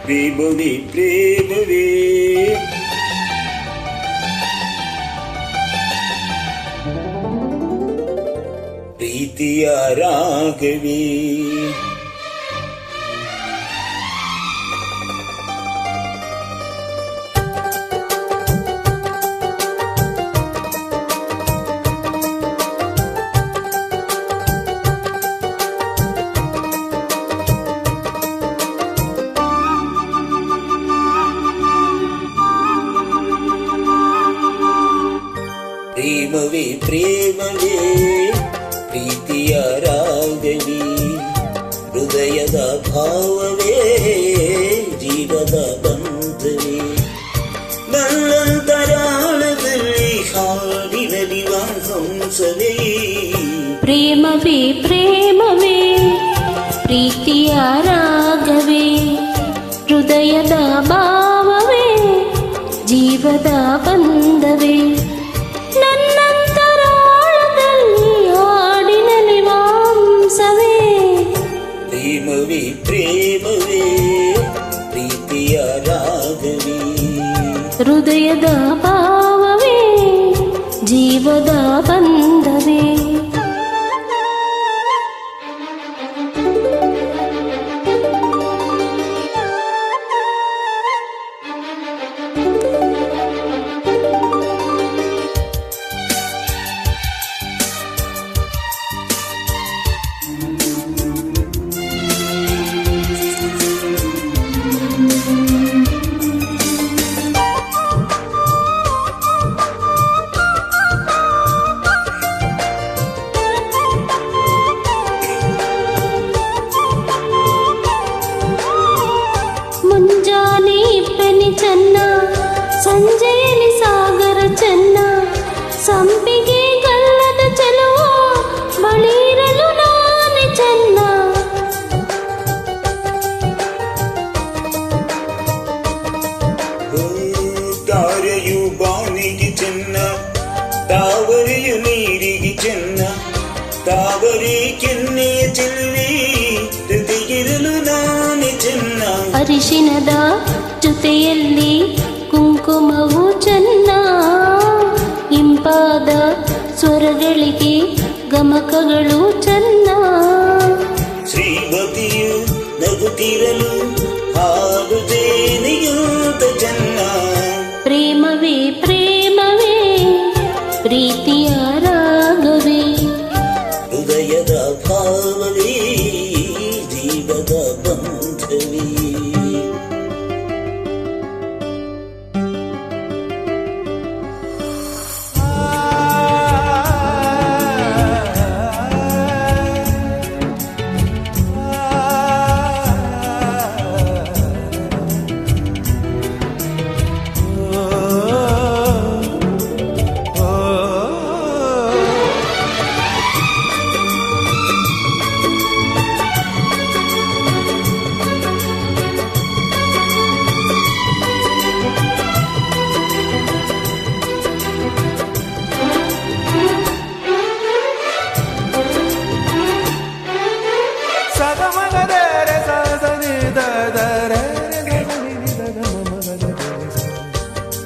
ಪ್ರೇಮವೇ ಪ್ರೇಮವೇ ಪ್ರೀತಿಯ ರಾಗವೇ ಪ್ರೇಮವೇ ಪ್ರೇಮವೇ ಪ್ರೀತಿಯ ರಾಗವೇ ಹೃದಯದ ಭಾವವೇ ಜೀವದ ಬಂಧವೇ ನನ್ನಂತರಾಳದಲ್ಲಿ ಹಾಡಿನಲ್ಲಿ ಹಂಸವೇ ಪ್ರೇಮವೇ ಪ್ರೇಮವೇ ಪ್ರೀತಿಯ ರಾಗವೇ ಹೃದಯದ ಭಾವವೇ ಜೀವದ ಬಂಧವೇ ನನ್ನಂತರಾಳದಲ್ಲಿ ಹಾಡಿನಲ್ಲಿ ಮಾಂಸವೇ ಪ್ರೇಮವೇ ಪ್ರೇಮವೇ ಪ್ರೀತಿಯ ರಾಗವೇ ಹೃದಯದ ಭಾವವೇ ಜೀವದ ಬಂಧವೇ ಮುಂಜಾನೆ ಇಬ್ಬನಿ ಚೆನ್ನ ಸಂಜೆಯಲ್ಲಿ ಸಾಗರ ಚೆನ್ನ ಸಂಪಿಗೆ ಗಲ್ಲದ ಚೆಲುವ ಬಳಿರಲು ನಾನೇ ಚೆನ್ನ ತಾರೆಯು ಬಾನಿಗೆ ಚೆನ್ನ ತಾವರೆಯು ನೀರಿಗೆ ಚೆನ್ನ ತಾವರೆ ಕೆನ್ನೆಯ ಚೆಲ್ಲಿ ಜೊತೆಗಿರಲು ನಾನೇ ಚೆನ್ನ ಅರಿಶಿನದ ಜೊತೆಯಲ್ಲಿ ಕುಂಕುಮವು ಚೆನ್ನ ಇಂಪಾದ ಸ್ವರಗಳಿಗೆ ಗಮಕಗಳು ಚೆನ್ನ ಶ್ರೀಮತಿಯು ನಗುತ್ತಿರಲು ಹಾಡು ಜೇನೆಯುಂತ ಚೆನ್ನ ಪ್ರೇಮವೇ ಪ್ರೇಮವೇ ಪ್ರೀತಿಯ ರಾಗವೇ ಹೃದಯದ ಭಾವವೇ ಜೀವದ ಬಂಧವೇ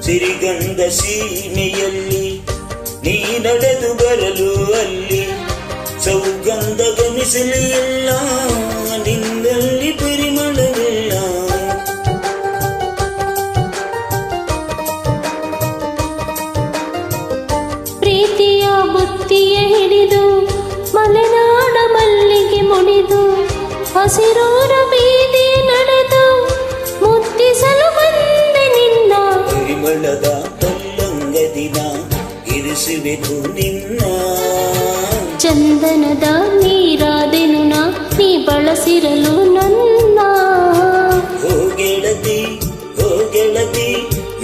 ಸಿರಿಗಂಧ ಸೀಮೆಯಲ್ಲಿ ನೀ ನಡೆದು ಬರಲು ಅಲ್ಲಿ ಸೌಗಂಧ ಗಮಿಸಲಿಲ್ಲ ನಿನ್ನಲ್ಲಿ ಪರಿಮಳವಿಲ್ಲ ಪ್ರೀತಿಯ ಬುತ್ತಿಯ ಹಿಡಿದು ಮಲೆನಾಡ ಮಲ್ಲಿಗೆ ಮುಡಿದು ಹಸಿರೂರ ಬೀದಿ ನಡೆದು ಮುತ್ತಿಸಲು ಬಂದೆ ನಿನ್ನ ಪರಿಮಳದ ಪಲ್ಲಂಗದಿನ ಇರಿಸುವೆನು ನಿನ್ನ ಚಂದನದ ನೀರಾದೆನು ನೀ ಬಳಸಿರಲು ನನ್ನ ಓ ಗೆಳತಿ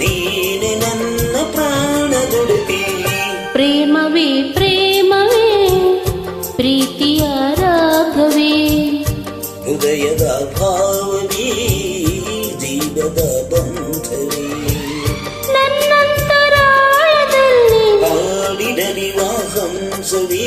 ನೀನೆ ನನ್ನ ಪ್ರಾಣದುಡುತಿ ಪ್ರೇಮವೇ ಪ್ರೇಮವೇ ಪ್ರೀತಿಯ ರಾಗವೇ ಹೃದಯದ ಭಾವವೇ ಜೀವದ ಬಂಧವೇ ನನ್ನಂತರಾಳದಲ್ಲಿ ಹಾಡಿನರಿವ ಹಂಸವೇ